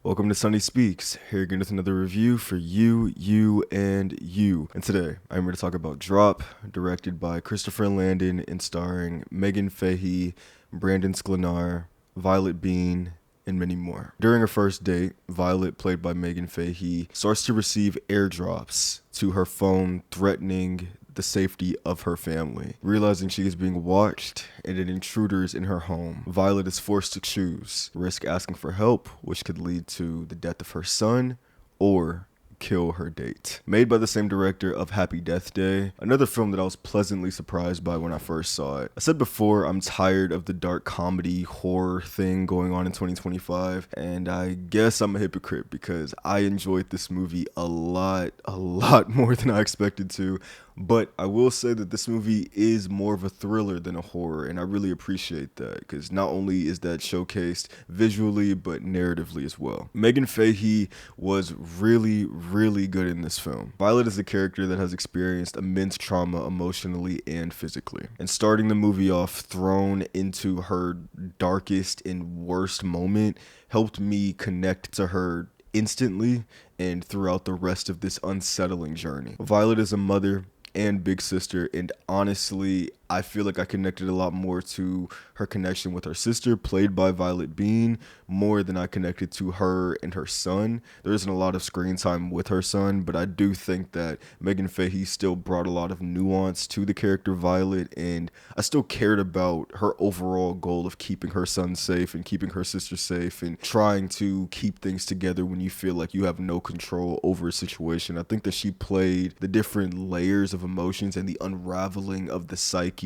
Welcome to SunnySpeaks. Here again with another review for you, and you. And today, I'm here to talk about Drop, directed by Christopher Landon and starring Meghann Fahy, Brandon Sklenar, Violett Beane, and many more. During her first date, Violett, played by Meghann Fahy, starts to receive airdrops to her phone threatening the safety of her family. Realizing she is being watched and an intruder is in her home, Violett is forced to choose: risk asking for help, which could lead to the death of her son, or kill her date. Made by the same director of Happy Death Day, another film that I was pleasantly surprised by when I first saw it. I said before, I'm tired of the dark comedy horror thing going on in 2025, and I guess I'm a hypocrite because I enjoyed this movie a lot more than I expected to. But I will say that this movie is more of a thriller than a horror, and I really appreciate that because not only is that showcased visually, but narratively as well. Meghann Fahy was really good in this film. Violett is a character that has experienced immense trauma emotionally and physically. And starting the movie off thrown into her darkest and worst moment helped me connect to her instantly and throughout the rest of this unsettling journey. Violett is a mother and big sister, and honestly, I feel like I connected a lot more to her connection with her sister, played by Violett Beane, more than I connected to her and her son. There isn't a lot of screen time with her son, but I do think that Meghann Fahy still brought a lot of nuance to the character Violett, and I still cared about her overall goal of keeping her son safe and keeping her sister safe and trying to keep things together when you feel like you have no control over a situation. I think that she played the different layers of emotions and the unraveling of the psyche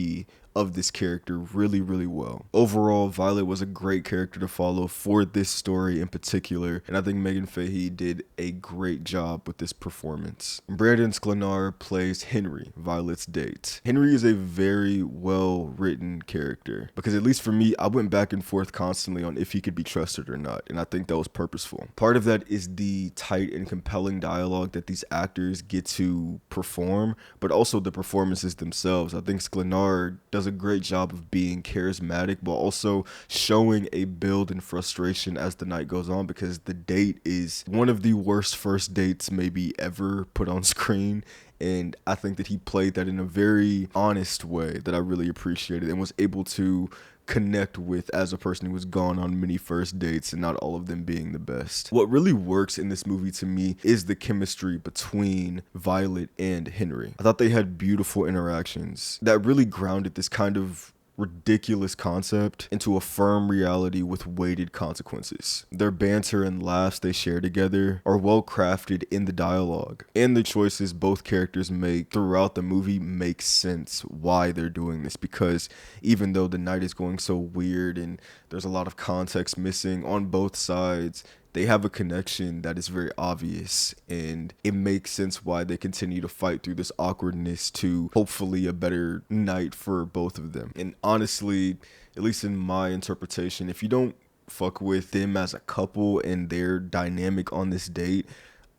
of this character really well. Overall, Violett was a great character to follow for this story in particular, and I think Meghann Fahy did a great job with this performance. Brandon Sklenar plays Henry, Violett's date. Henry is a very well written character because, at least for me, I went back and forth constantly on if he could be trusted or not, and I think that was purposeful. Part of that is the tight and compelling dialogue that these actors get to perform, but also the performances themselves. I think Sklenar does a great job of being charismatic, but also showing a build in frustration as the night goes on, because the date is one of the worst first dates maybe ever put on screen. And I think that he played that in a very honest way that I really appreciated and was able to connect with as a person who has gone on many first dates and not all of them being the best. What really works in this movie to me is the chemistry between Violett and Henry. I thought they had beautiful interactions that really grounded this kind of ridiculous concept into a firm reality with weighted consequences. Their banter and laughs they share together are well crafted in the dialogue, and the choices both characters make throughout the movie make sense why they're doing this, because even though the night is going so weird and there's a lot of context missing on both sides, they have a connection that is very obvious, and it makes sense why they continue to fight through this awkwardness to hopefully a better night for both of them. And honestly, at least in my interpretation, if you don't fuck with them as a couple and their dynamic on this date,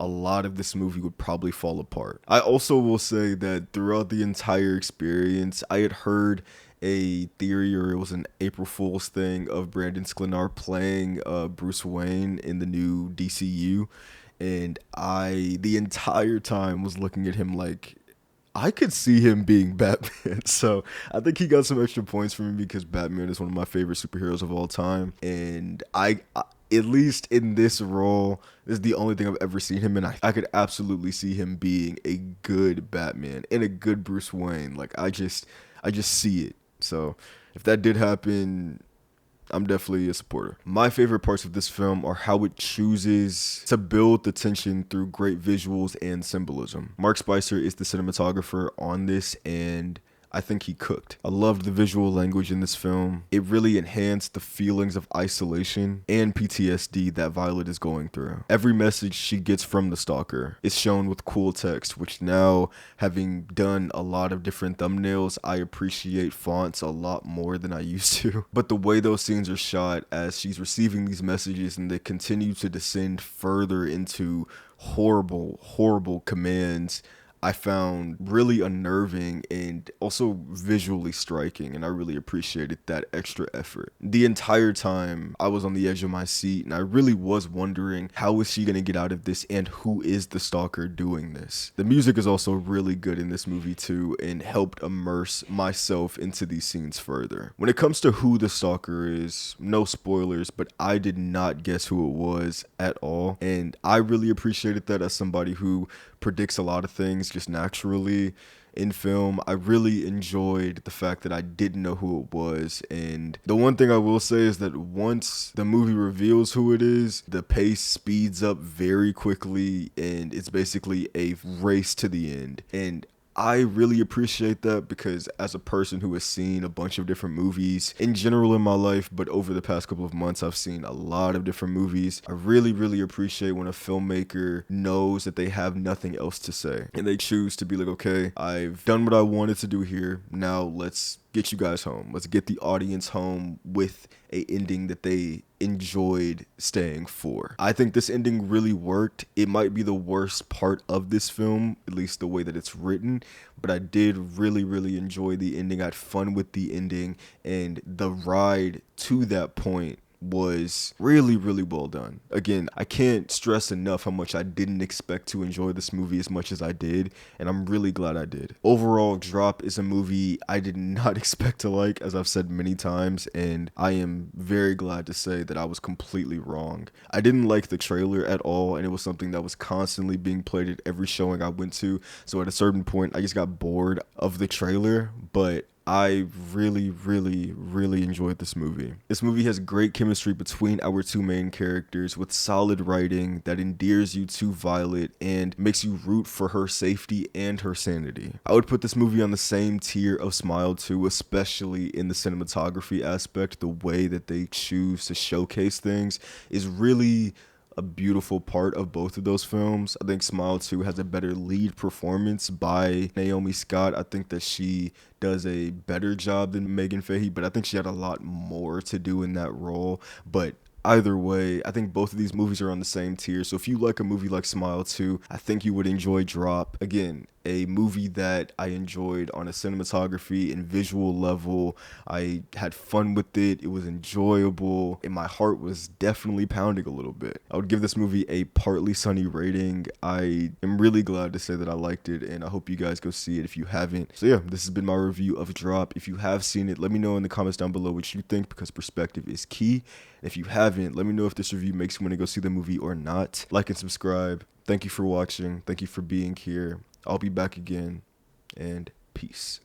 a lot of this movie would probably fall apart. I also will say that throughout the entire experience, I had heard a theory, or it was an April Fool's thing, of Brandon Sklenar playing Bruce Wayne in the new DCU, and I the entire time was looking at him like I could see him being Batman. So I think he got some extra points for me because Batman is one of my favorite superheroes of all time, and I at least in this role, this is the only thing I've ever seen him in. I could absolutely see him being a good Batman and a good Bruce Wayne. Like I just see it. So if that did happen, I'm definitely a supporter. My favorite parts of this film are how it chooses to build the tension through great visuals and symbolism. Mark Spicer is the cinematographer on this, and I think he cooked. I loved the visual language in this film. It really enhanced the feelings of isolation and PTSD that Violett is going through. Every message she gets from the stalker is shown with cool text, which now, having done a lot of different thumbnails, I appreciate fonts a lot more than I used to. But the way those scenes are shot as she's receiving these messages and they continue to descend further into horrible commands, I found really unnerving and also visually striking, and I really appreciated that extra effort. The entire time I was on the edge of my seat, and I really was wondering, how is she going to get out of this, and who is the stalker doing this? The music is also really good in this movie too, and helped immerse myself into these scenes further. When it comes to who the stalker is, no spoilers, but I did not guess who it was at all, and I really appreciated that as somebody who predicts a lot of things just naturally in film. I really enjoyed the fact that I didn't know who it was, and the one thing I will say is that once the movie reveals who it is, the pace speeds up very quickly, and it's basically a race to the end. And I really appreciate that, because as a person who has seen a bunch of different movies in general in my life, but over the past couple of months I've seen a lot of different movies, I really appreciate when a filmmaker knows that they have nothing else to say and they choose to be like, okay, I've done what I wanted to do here, now let's get you guys home. Let's get the audience home with a ending that they enjoyed staying for. I think this ending really worked. It might be the worst part of this film, at least the way that it's written, but I did really enjoy the ending. I had fun with the ending, and the ride to that point was really well done. Again, I can't stress enough how much I didn't expect to enjoy this movie as much as I did, and I'm really glad I did. Overall, Drop is a movie I did not expect to like, as I've said many times, and I am very glad to say that I was completely wrong. I didn't like the trailer at all, and it was something that was constantly being played at every showing I went to, so at a certain point I just got bored of the trailer, but I really enjoyed this movie. This movie has great chemistry between our two main characters, with solid writing that endears you to Violett and makes you root for her safety and her sanity. I would put this movie on the same tier of Smile 2, especially in the cinematography aspect. The way that they choose to showcase things is really a beautiful part of both of those films. I think Smile 2 has a better lead performance by Naomi Scott. I think that she does a better job than Meghann Fahy, but I think she had a lot more to do in that role. But either way, I think both of these movies are on the same tier. So if you like a movie like Smile 2, I think you would enjoy Drop. Again, a movie that I enjoyed on a cinematography and visual level. I had fun with it. It was enjoyable, and my heart was definitely pounding a little bit. I would give this movie a partly sunny rating. I am really glad to say that I liked it, and I hope you guys go see it if you haven't. So yeah, this has been my review of Drop. If you have seen it, let me know in the comments down below what you think, because perspective is key. If you haven't, let me know if this review makes you want to go see the movie or not. Like and subscribe. Thank you for watching. Thank you for being here. I'll be back again, and peace.